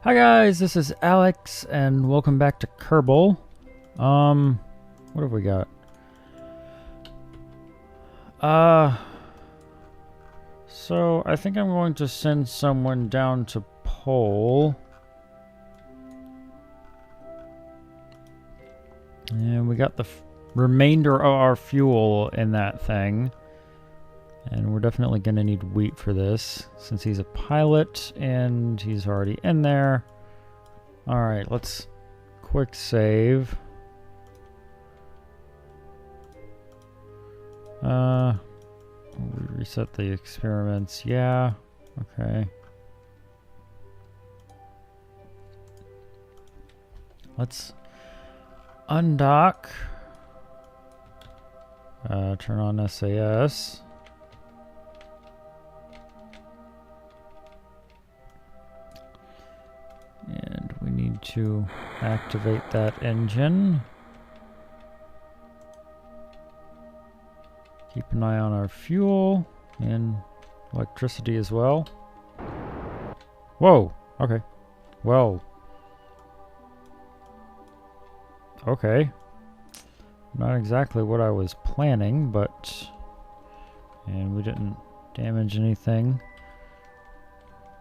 Hi guys, this is Alex, and welcome back to Kerbal. What have we got? So I think I'm going to send someone down to Pole. And we got the remainder of our fuel in that thing. And we're definitely going to need wheat for this, since he's a pilot and he's already in there. Alright, let's quick save. We reset the experiments. Yeah, okay. Let's undock. Turn on SAS. And we need to activate that engine. Keep an eye on our fuel and electricity as well. Whoa, okay. Well. Okay. Not exactly what I was planning, but... And we didn't damage anything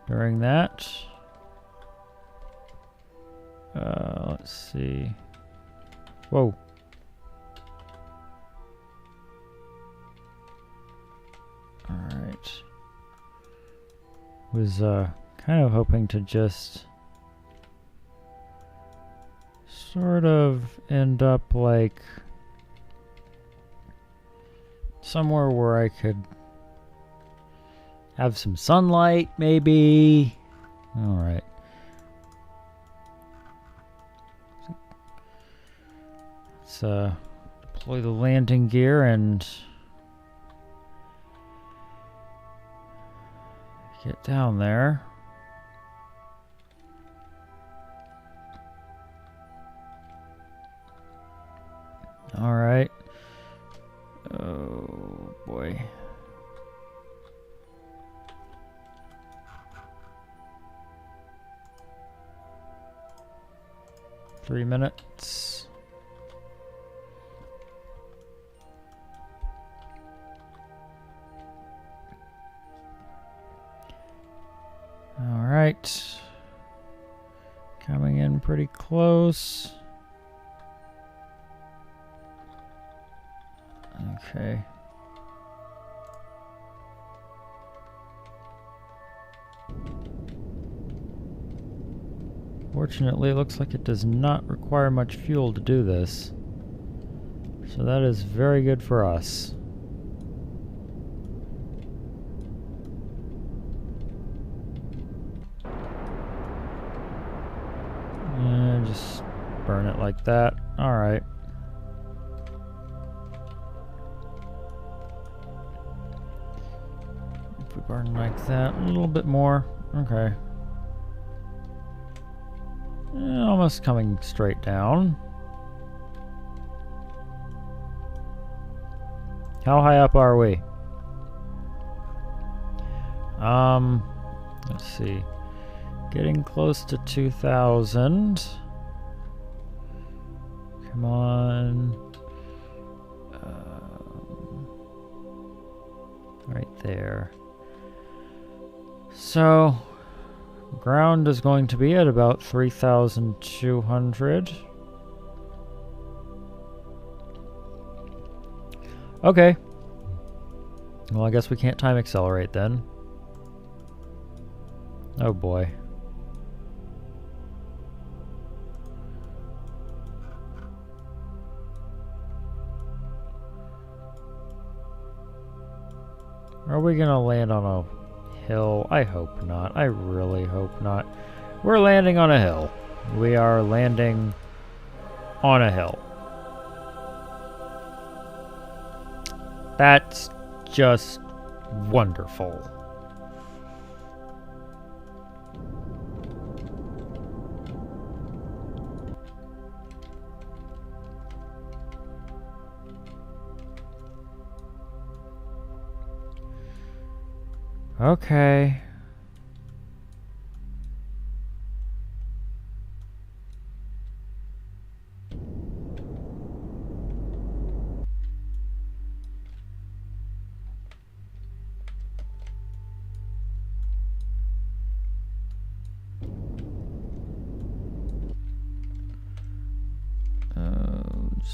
during that. Let's see. Whoa. Alright. Was kind of hoping to just sort of end up like somewhere where I could have some sunlight, maybe. Alright. Let's deploy the landing gear and get down there. Alright. Oh boy. Three minutes. Alright. Coming in pretty close. Okay. Fortunately, it looks like it does not require much fuel to do this. So that is very good for us. And just burn it like that. Alright. If we burn like that, a little bit more. Okay. Almost coming straight down. How high up are we? Let's see. Getting close to 2,000. Come on. Right there. So, ground is going to be at about 3,200. Okay. Well, I guess we can't time accelerate then. Oh boy. Are we gonna land on a hill? I hope not. I really hope not. We're landing on a hill. We are landing on a hill. That's just wonderful. Okay.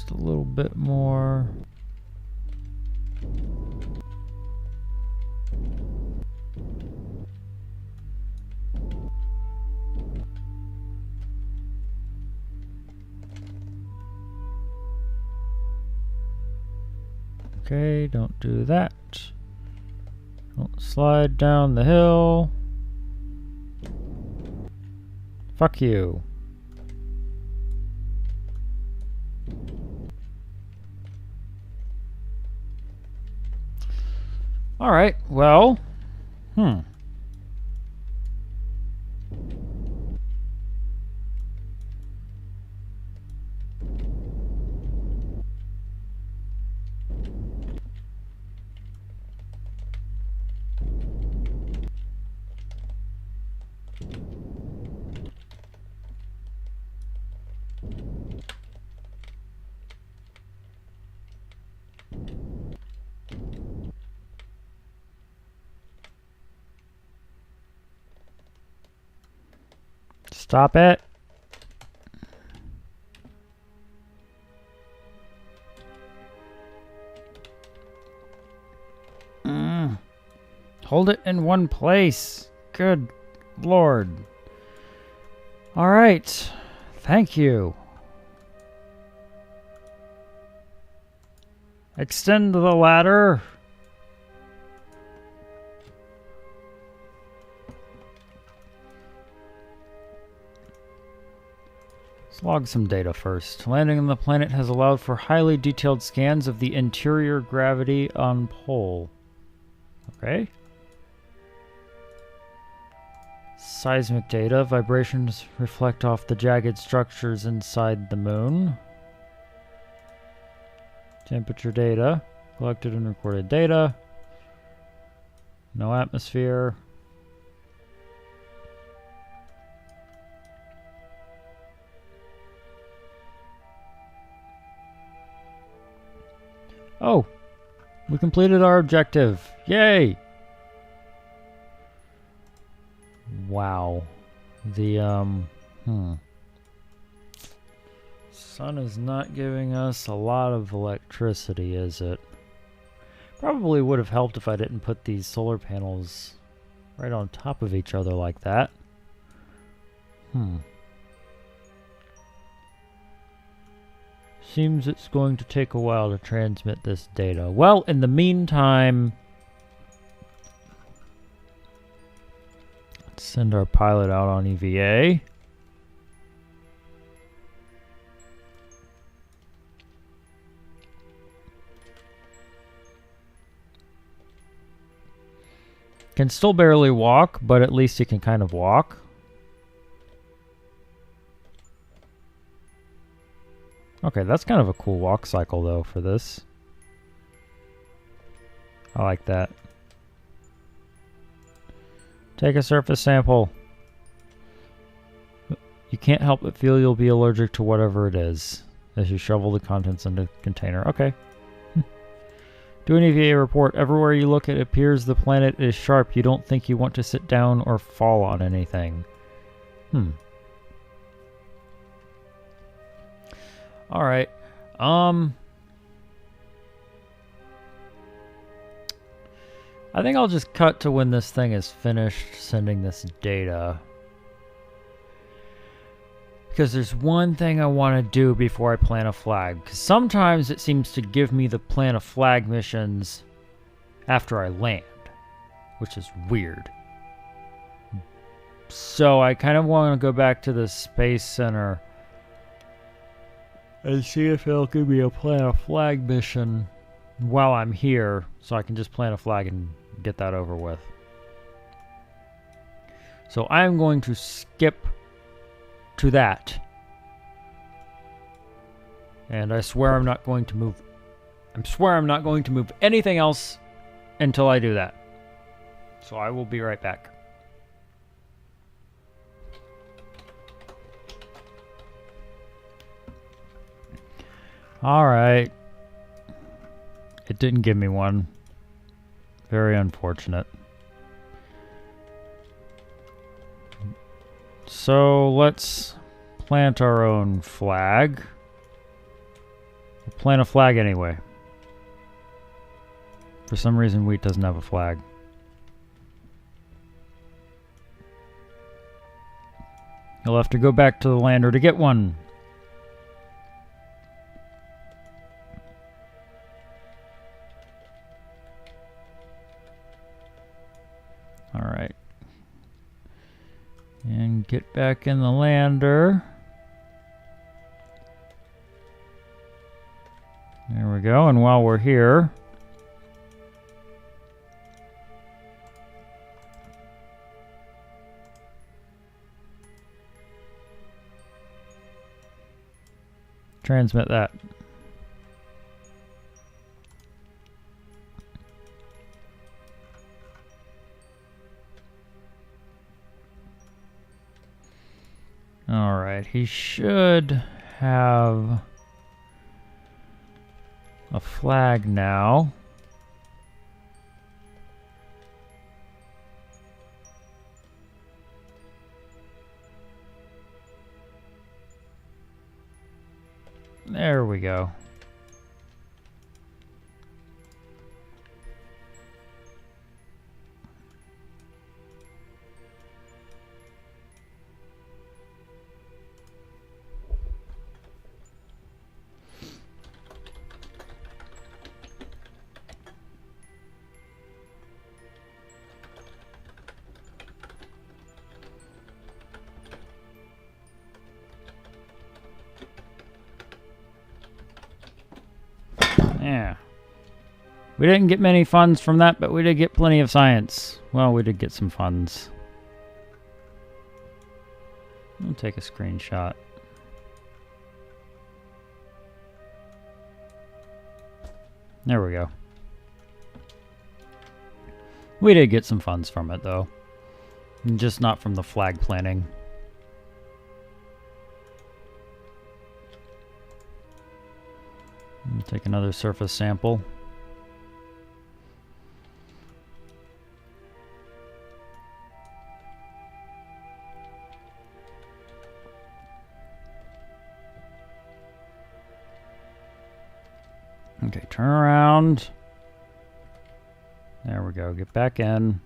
Just a little bit more. Okay, don't do that. Don't slide down the hill. Fuck you. Alright, well. Stop it. Hold it in one place. Good Lord. All right. Thank you. Extend the ladder. Let's log some data first. Landing on the planet has allowed for highly detailed scans of the interior gravity on pole. Okay. Seismic data. Vibrations reflect off the jagged structures inside the moon. Temperature data. Collected and recorded data. No atmosphere. Oh, we completed our objective. Yay! Wow. The, sun is not giving us a lot of electricity, is it? Probably would have helped if I didn't put these solar panels right on top of each other like that. Seems it's going to take a while to transmit this data. Well, in the meantime, let's send our pilot out on EVA. Can still barely walk, but at least he can kind of walk. Okay, that's kind of a cool walk cycle, though, for this. I like that. Take a surface sample. You can't help but feel you'll be allergic to whatever it is as you shovel the contents into the container. Okay. Do an EVA report. Everywhere you look, it appears the planet is sharp. You don't think you want to sit down or fall on anything. Alright. I think I'll just cut to when this thing is finished sending this data. Because there's one thing I want to do before I plant a flag. Because sometimes it seems to give me the plant a flag missions after I land. Which is weird. So I kind of want to go back to the Space Center and see if it'll give me a plant a flag mission while I'm here. So I can just plant a flag and get that over with. So I'm going to skip to that. And I swear I'm not going to move. I swear I'm not going to move anything else until I do that. So I will be right back. Alright. It didn't give me one. Very unfortunate. So let's plant our own flag. We'll plant a flag anyway. For some reason, wheat doesn't have a flag. You'll have to go back to the lander to get one. Alright. And get back in the lander. There we go. And while we're here, transmit that. All right, he should have a flag now. There we go. Yeah. We didn't get many funds from that, but we did get plenty of science. Well, we did get some funds. I'll take a screenshot. There we go. We did get some funds from it, though. Just not from the flag planting. Take another surface sample. Okay, turn around. There we go. Get back in.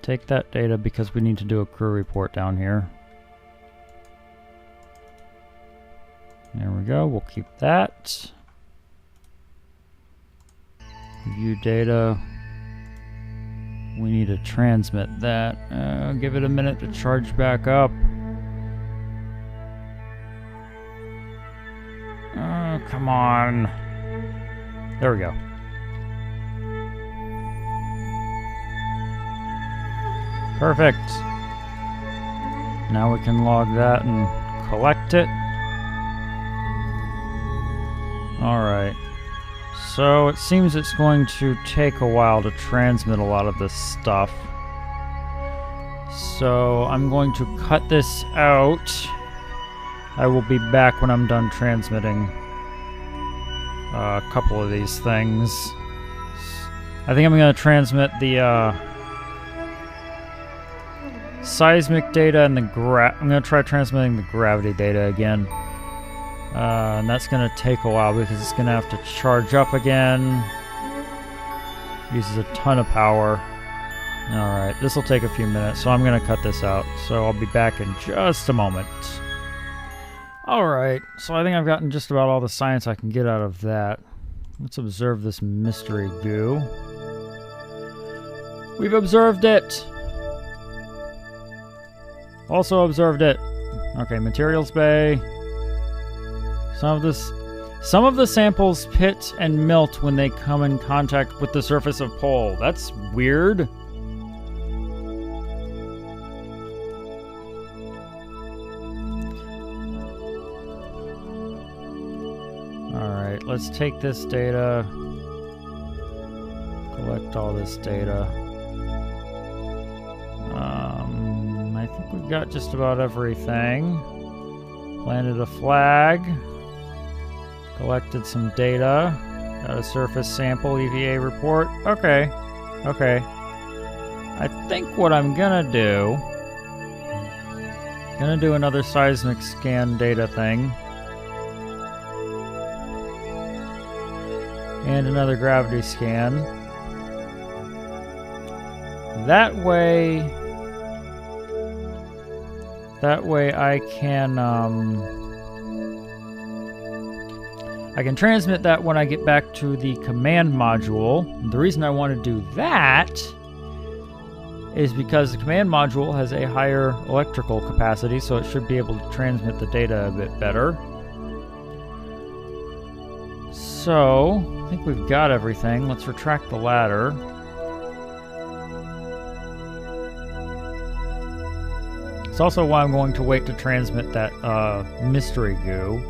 Take that data because we need to do a crew report down here. There we go. We'll keep that. View data. We need to transmit that. Give it a minute to charge back up. Oh, come on. There we go. Perfect. Now we can log that and collect it. Alright. So it seems it's going to take a while to transmit a lot of this stuff. So I'm going to cut this out. I will be back when I'm done transmitting a couple of these things. I think I'm going to transmit the seismic data and I'm going to try transmitting the gravity data again. And that's going to take a while because it's going to have to charge up again. Uses a ton of power. Alright, this will take a few minutes, so I'm going to cut this out. So I'll be back in just a moment. Alright, so I think I've gotten just about all the science I can get out of that. Let's observe this mystery goo. We've observed it! Also observed it. Okay, materials bay. Some of the samples pit and melt when they come in contact with the surface of pole. That's weird. Alright, let's take this data. Collect all this data. I think we've got just about everything. Planted a flag. Collected some data. Got a surface sample EVA report. Okay. Okay. I think what I'm gonna do... Gonna do another seismic scan data thing. And another gravity scan. That way I can transmit that when I get back to the command module. The reason I want to do that is because the command module has a higher electrical capacity, so it should be able to transmit the data a bit better. So, I think we've got everything. Let's retract the ladder. It's also why I'm going to wait to transmit that mystery goo.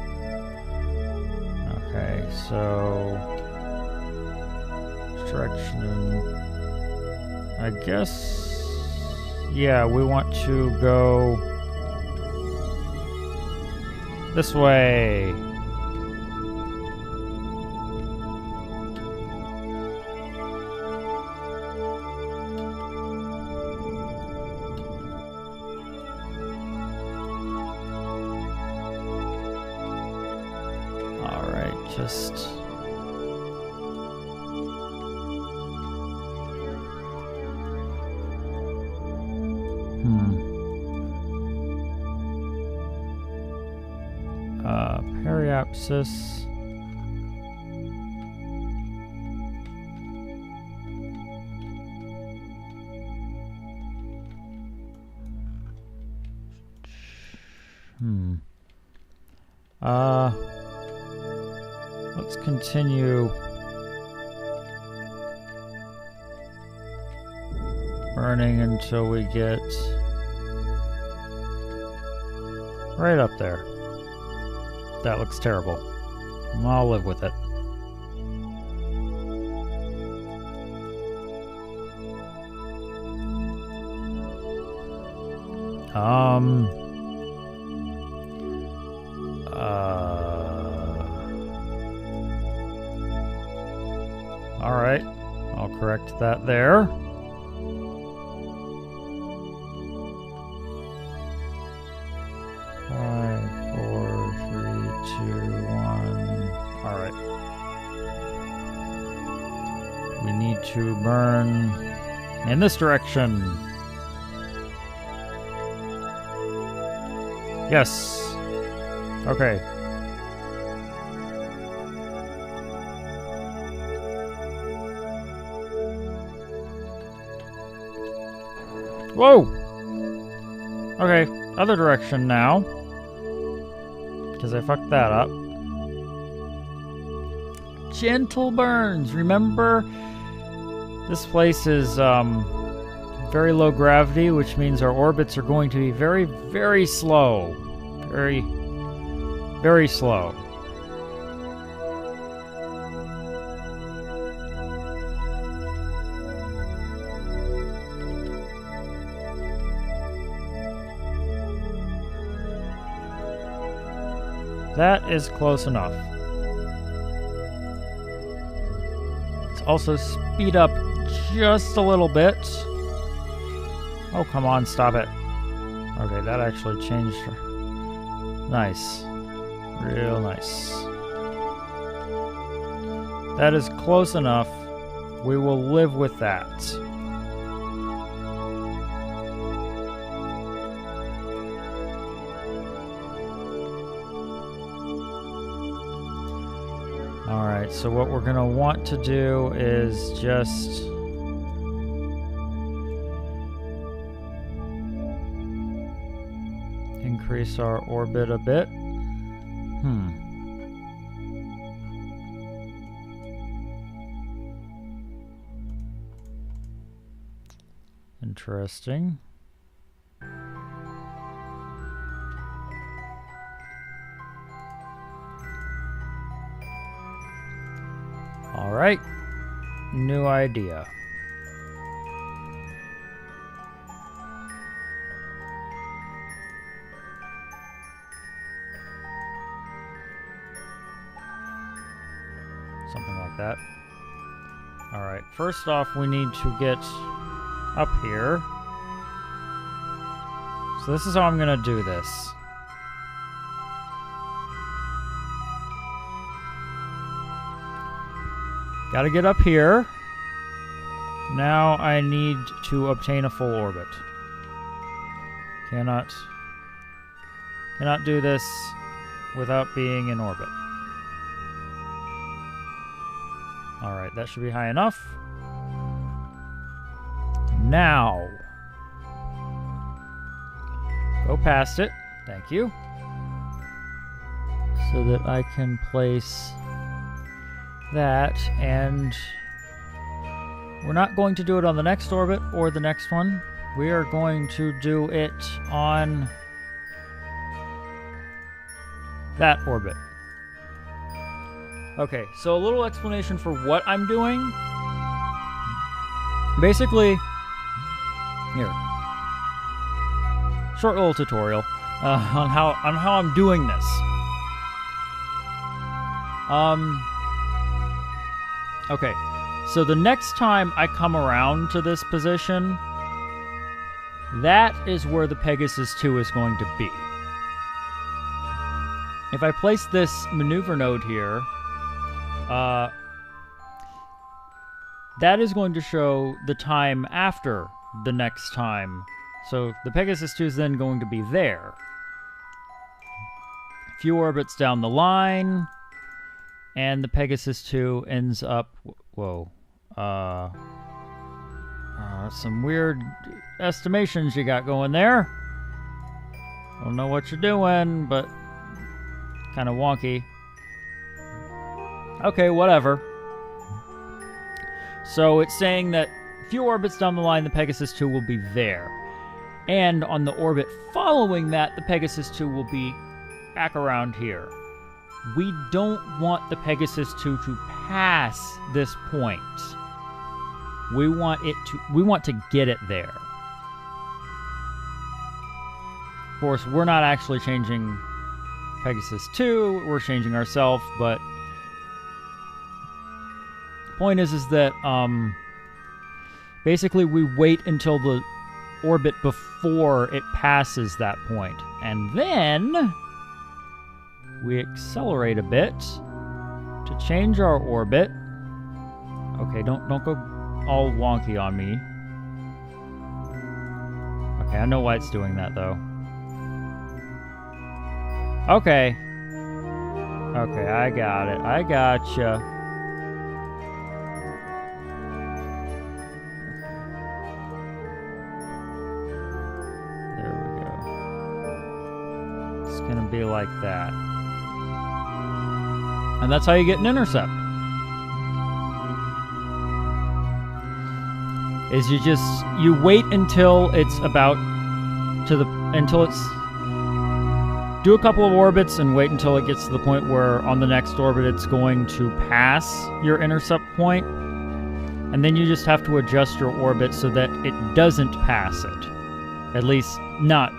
Okay, so... Direction... I guess... Yeah, we want to go... this way. Just... Periapsis. Let's continue burning until we get right up there. That looks terrible. I'll live with it. Alright, I'll correct that there. Five, four, three, two, one. Alright. We need to burn in this direction. Yes. Okay. Whoa! Okay, other direction now. Because I fucked that up. Gentle burns. Remember, this place is very low gravity, which means our orbits are going to be very, very slow. Very, very slow. That is close enough. Let's also speed up just a little bit. Oh, come on, stop it. Okay, that actually changed. Nice. Real nice. That is close enough. We will live with that. Alright, so what we're going to want to do is just... increase our orbit a bit. Interesting. All right, new idea. Something like that. All right, first off, we need to get up here. So this is how I'm going to do this. Got to get up here. Now I need to obtain a full orbit. Cannot do this without being in orbit. Alright, that should be high enough. Now, go past it. Thank you. So that I can place that, and we're not going to do it on the next orbit or the next one. We are going to do it on that orbit. Okay, so a little explanation for what I'm doing. Basically, here, short little tutorial on how I'm doing this. Okay, so the next time I come around to this position, that is where the Pegasus 2 is going to be. If I place this maneuver node here, that is going to show the time after the next time. So the Pegasus 2 is then going to be there. A few orbits down the line, and the Pegasus 2 ends up... Whoa. Some weird estimations you got going there. Don't know what you're doing, but kind of wonky. Okay, whatever. So it's saying that a few orbits down the line, the Pegasus 2 will be there. And on the orbit following that, the Pegasus 2 will be back around here. We don't want the Pegasus 2 to pass this point. We want to get it there. Of course, we're not actually changing Pegasus 2, we're changing ourselves, but the point is that basically we wait until the orbit before it passes that point, and then we accelerate a bit to change our orbit. Okay, don't go all wonky on me. Okay, I know why it's doing that though. Okay. Okay, I got it. I gotcha. There we go. It's gonna be like that. And that's how you get an intercept. Is you wait until it's do a couple of orbits and wait until it gets to the point where on the next orbit it's going to pass your intercept point, and then you just have to adjust your orbit so that it doesn't pass it. At least not.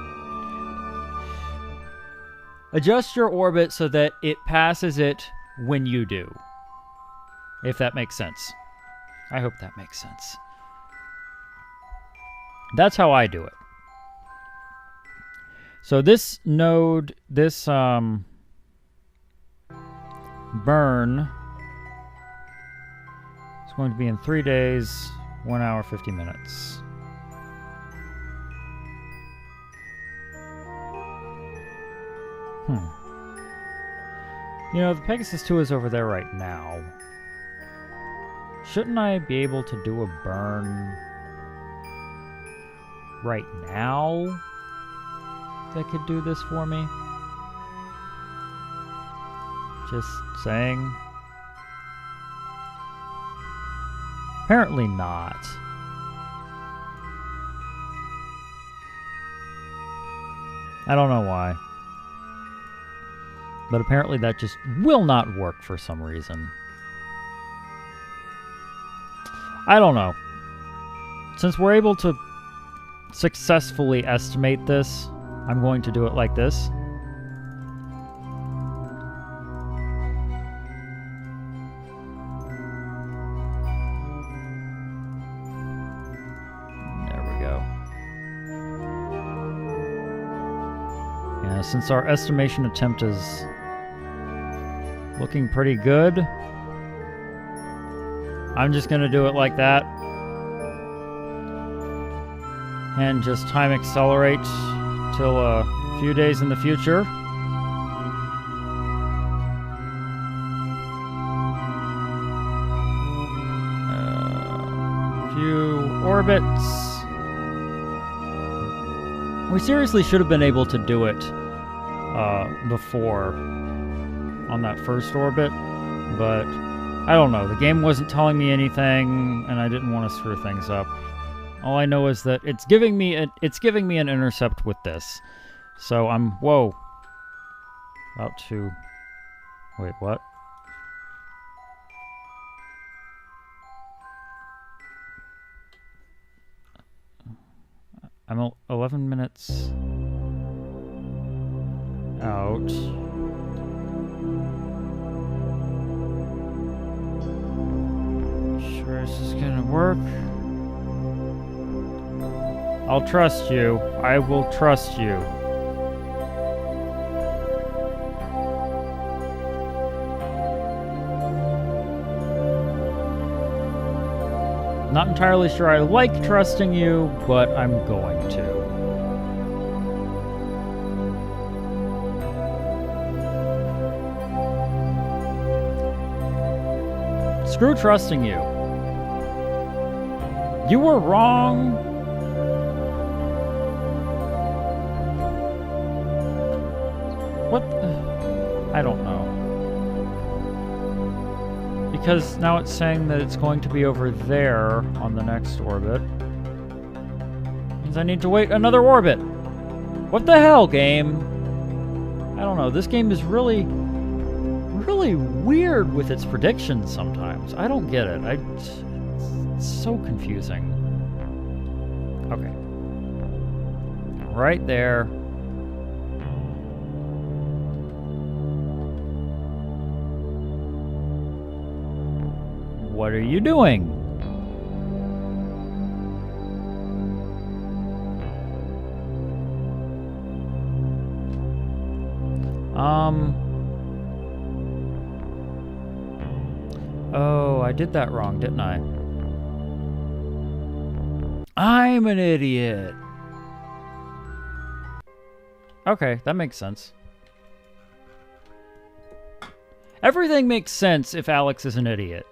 Adjust your orbit so that it passes it when you do. If that makes sense. I hope that makes sense. That's how I do it. So this node, this burn is going to be in 3 days, 1 hour, 50 minutes. You know, the Pegasus 2 is over there right now. Shouldn't I be able to do a burn right now that could do this for me? Just saying. Apparently not. I don't know why. But apparently that just will not work for some reason. I don't know. Since we're able to successfully estimate this, I'm going to do it like this. Since our estimation attempt is looking pretty good, I'm just going to do it like that. And just time accelerate till a few days in the future. Few orbits. We seriously should have been able to do it before on that first orbit, but I don't know. The game wasn't telling me anything, and I didn't want to screw things up. All I know is that it's giving me an intercept with this, so I'm about to wait. What? I'm 11 minutes out. Sure this is gonna work. I'll trust you. I will trust you. Not entirely sure I like trusting you, but I'm going to. Screw trusting you. You were wrong. What? I don't know. Because now it's saying that it's going to be over there on the next orbit. Means I need to wait another orbit. What the hell, game? I don't know. This game is really weird with its predictions sometimes. I don't get it. It's so confusing. Okay. Right there. What are you doing? Oh, I did that wrong, didn't I? I'm an idiot. Okay, that makes sense. Everything makes sense if Alex is an idiot.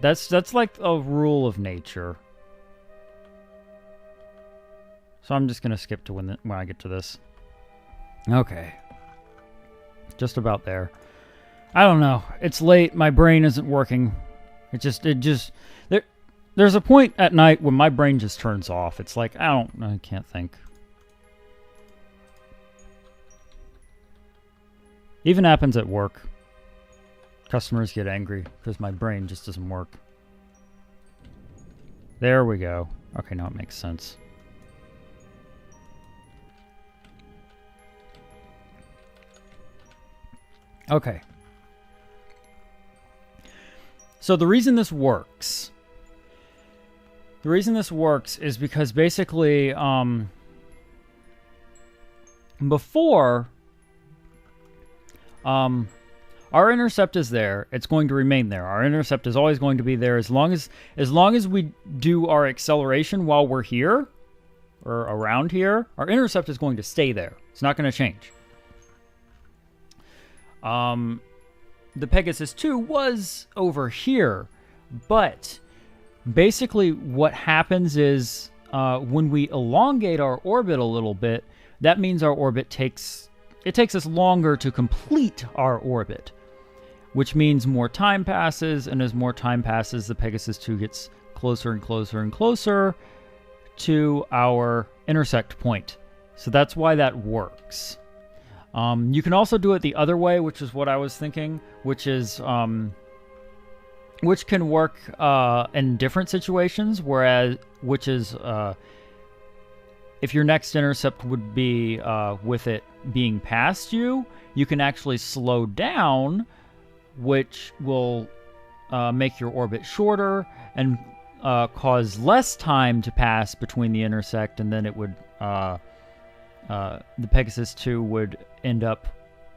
That's like a rule of nature. So I'm just gonna skip to when I get to this. Okay. Just about there. I don't know. It's late. My brain isn't working. There's a point at night when my brain just turns off. It's like, I can't think. Even happens at work. Customers get angry because my brain just doesn't work. There we go. Okay, now it makes sense. Okay. So the reason this works is because basically, before, our intercept is there. It's going to remain there. Our intercept is always going to be there as long as we do our acceleration while we're here or around here. Our intercept is going to stay there. It's not going to change. The Pegasus 2 was over here, but basically what happens is when we elongate our orbit a little bit, that means our orbit takes us longer to complete our orbit, which means more time passes, and as more time passes, the Pegasus 2 gets closer and closer and closer to our intersect point. So that's why that works. You can also do it the other way, which is what I was thinking, which is which can work in different situations, which is if your next intercept would be with it being past you, you can actually slow down, which will make your orbit shorter and cause less time to pass between the intersect, and then it would the Pegasus 2 would end up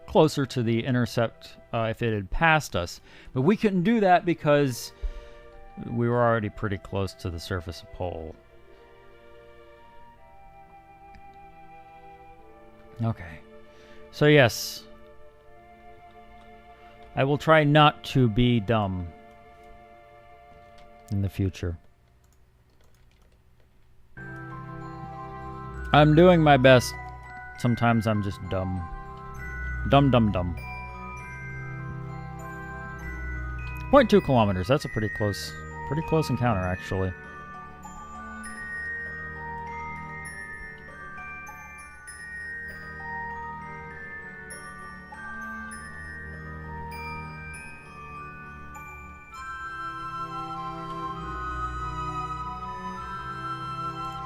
closer to the intercept if it had passed us. But we couldn't do that because we were already pretty close to the surface of Pole. Okay. So yes, I will try not to be dumb in the future. I'm doing my best. Sometimes I'm just dumb. Dumb. 0.2 kilometers. That's a pretty close encounter, actually.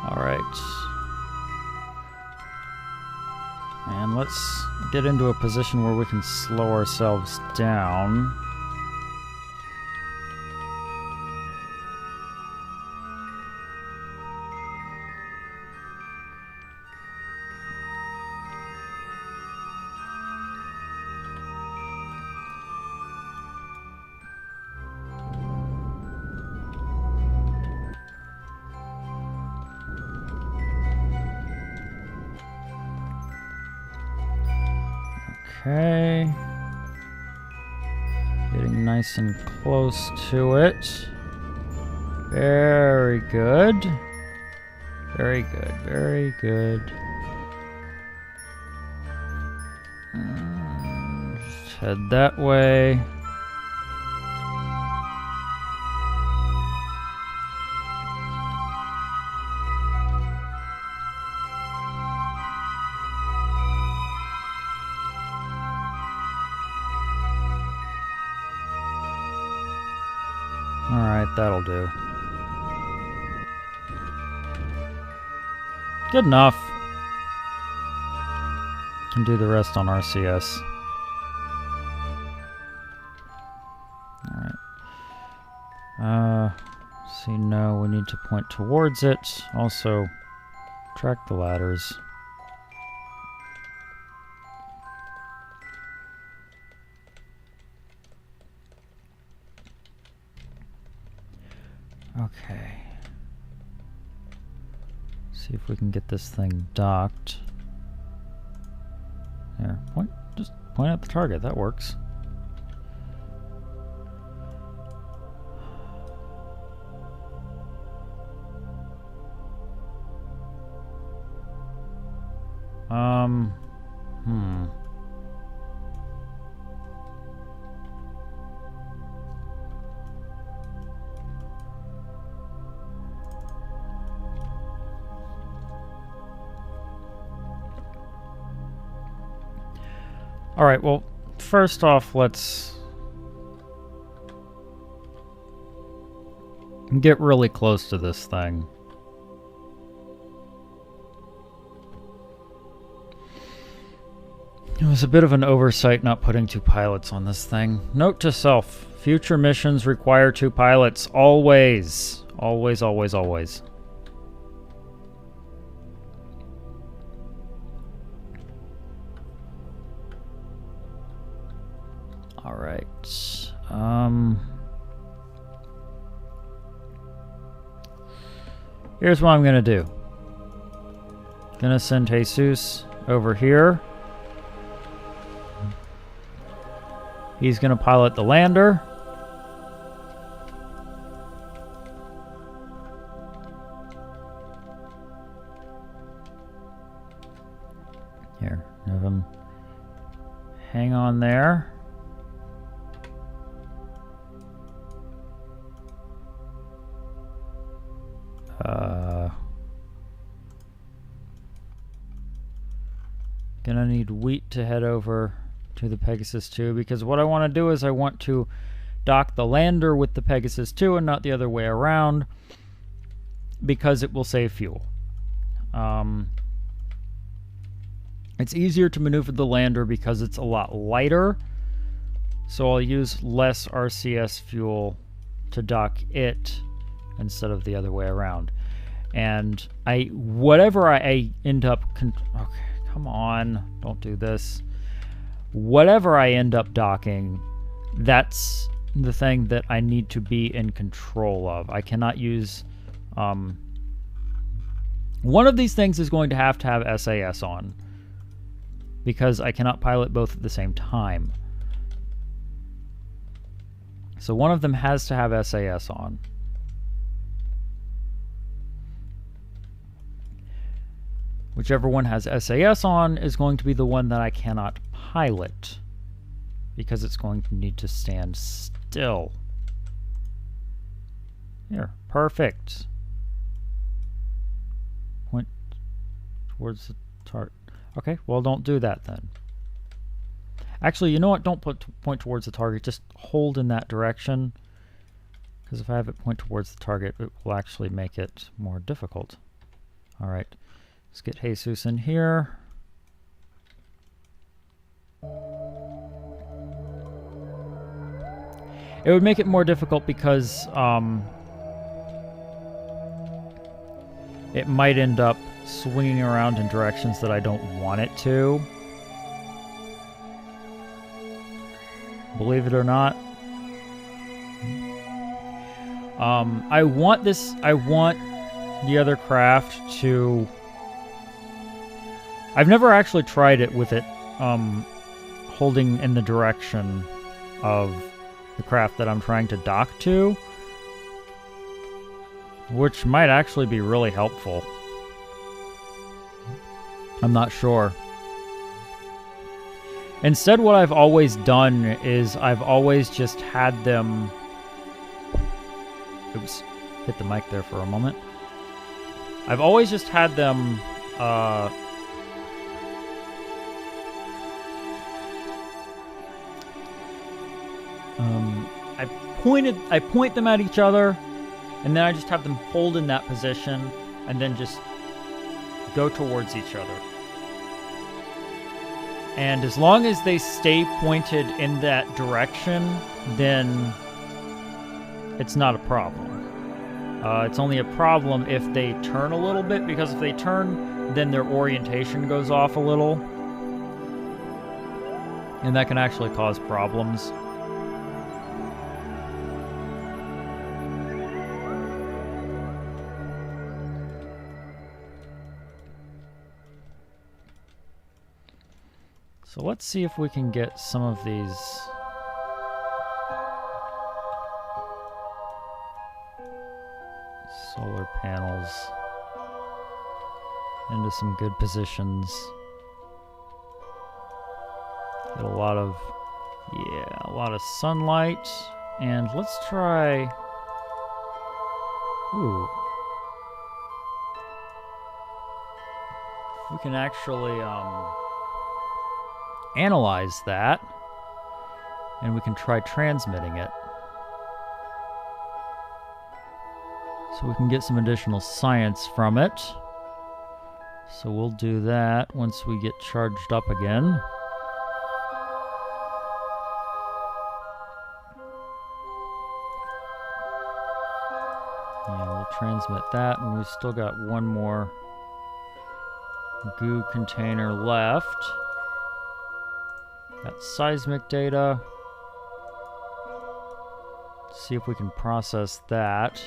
All right. And let's get into a position where we can slow ourselves down. Okay. Getting nice and close to it. Very good. Very good. Very good. Just head that way. Alright, that'll do. Good enough. Can do the rest on RCS. Alright. See, no, we need to point towards it. Also, track the ladders. Okay. See if we can get this thing docked. There, just point at the target, that works. Alright, well, first off, let's get really close to this thing. It was a bit of an oversight not putting 2 pilots on this thing. Note to self, future missions require 2 pilots, always. Always, always, always. Alright, here's what I'm gonna do. Gonna send Jesus over here. He's gonna pilot the lander. Here, have him hang on there. Gonna need wheat to head over to the Pegasus 2, because what I want to do is I want to dock the lander with the Pegasus 2 and not the other way around, because it will save fuel. It's easier to maneuver the lander because it's a lot lighter, so I'll use less RCS fuel to dock it instead of the other way around. And whatever I end up, okay, come on, don't do this. Whatever I end up docking, that's the thing that I need to be in control of. I cannot use, one of these things is going to have SAS on, because I cannot pilot both at the same time. So one of them has to have SAS on. Whichever one has SAS on is going to be the one that I cannot pilot, because it's going to need to stand still. Here, perfect. Point towards the target. Okay, well, don't do that then. Actually, you know what? Don't point towards the target. Just hold in that direction, because if I have it point towards the target, it will actually make it more difficult. All right, let's get Jesus in here. It would make it more difficult because it might end up swinging around in directions that I don't want it to. Believe it or not. I want the other craft to... I've never actually tried it with it holding in the direction of the craft that I'm trying to dock to, which might actually be really helpful. I'm not sure. Instead, what I've always done is I've always just had them... Oops, hit the mic there for a moment. I've always just had them... I point them at each other, and then I just have them hold in that position, and then just go towards each other. And as long as they stay pointed in that direction, then it's not a problem. It's only a problem if they turn a little bit, because if they turn, then their orientation goes off a little. And that can actually cause problems. So let's see if we can get some of these solar panels into some good positions. Get a lot of sunlight, and let's try, we can actually analyze that, and we can try transmitting it. So we can get some additional science from it. So we'll do that once we get charged up again. Yeah, we'll transmit that, and we've still got one more goo container left. Got seismic data. Let's see if we can process that.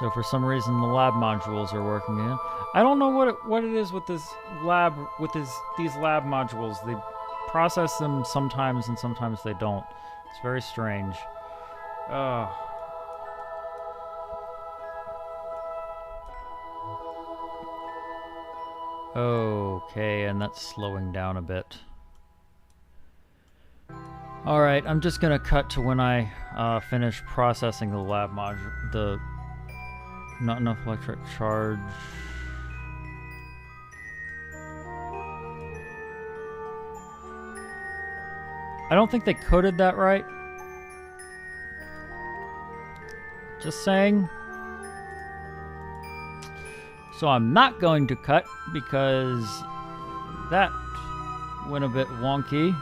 So for some reason the lab modules are working in. I don't know what it is with this lab, with these lab modules. They process them sometimes and sometimes they don't. It's very strange. Okay, and that's slowing down a bit. Alright, I'm just gonna cut to when I finish processing the lab module. Not enough electric charge. I don't think they coded that right. Just saying. So I'm not going to cut because that went a bit wonky.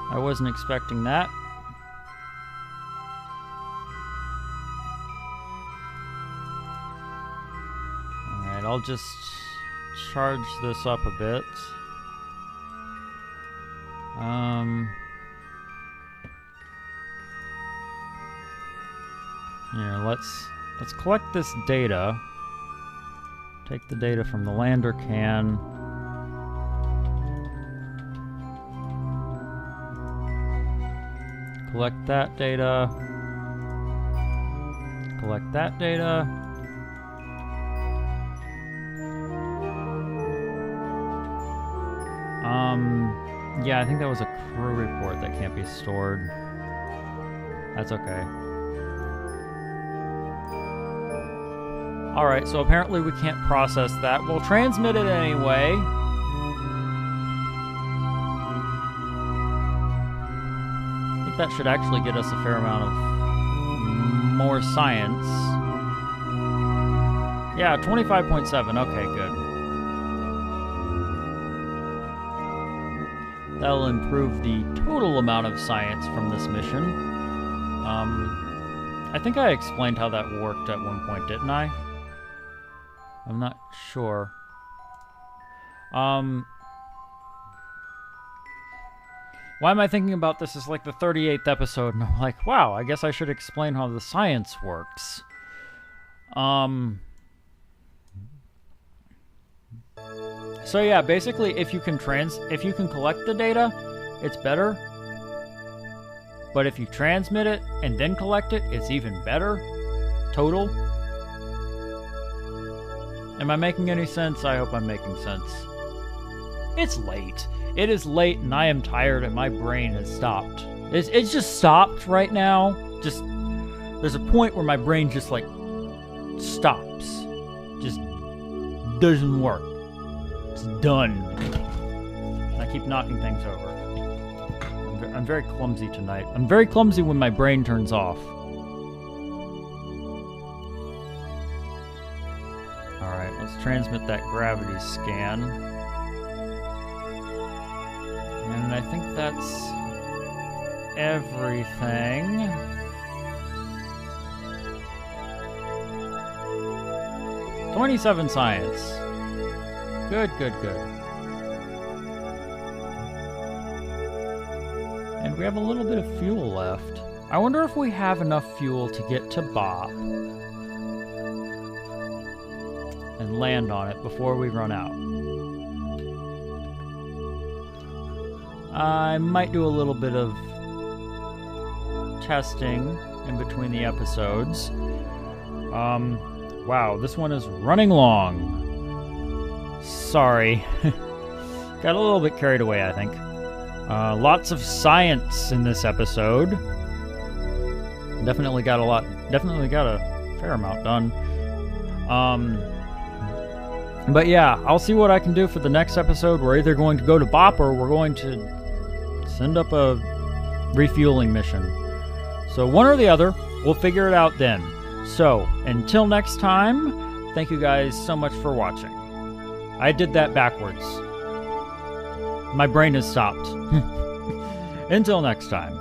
I wasn't expecting that. Alright, I'll just charge this up a bit. Here, let's collect this data. Take the data from the lander can. Collect that data. Collect that data. Yeah, I think that was a crew report that can't be stored. That's okay. Alright, so apparently we can't process that. We'll transmit it anyway. I think that should actually get us a fair amount of more science. Yeah, 25.7. Okay, good. That'll improve the total amount of science from this mission. I think I explained how that worked at one point, didn't I? I'm not sure. Why am I thinking about this as like the 38th episode? And I'm like, wow, I guess I should explain how the science works. So yeah, basically, if you can collect the data, it's better. But if you transmit it and then collect it, it's even better. Total. Am I making any sense? I hope I'm making sense. It's late. It is late and I am tired and my brain has stopped. It's just stopped right now. Just, there's a point where my brain just like stops. Just doesn't work. It's done. I keep knocking things over. I'm very clumsy tonight. I'm very clumsy when my brain turns off. Alright, let's transmit that gravity scan. And I think that's everything. $27 science. Good, good, good. And we have a little bit of fuel left. I wonder if we have enough fuel to get to Bob and land on it before we run out. I might do a little bit of testing in between the episodes. Wow, this one is running long. Sorry. Got a little bit carried away, I think. Lots of science in this episode. Definitely got a fair amount done. But yeah, I'll see what I can do for the next episode. We're either going to go to Bop or we're going to send up a refueling mission. So one or the other, we'll figure it out then. So, until next time, thank you guys so much for watching. I did that backwards. My brain has stopped. Until next time.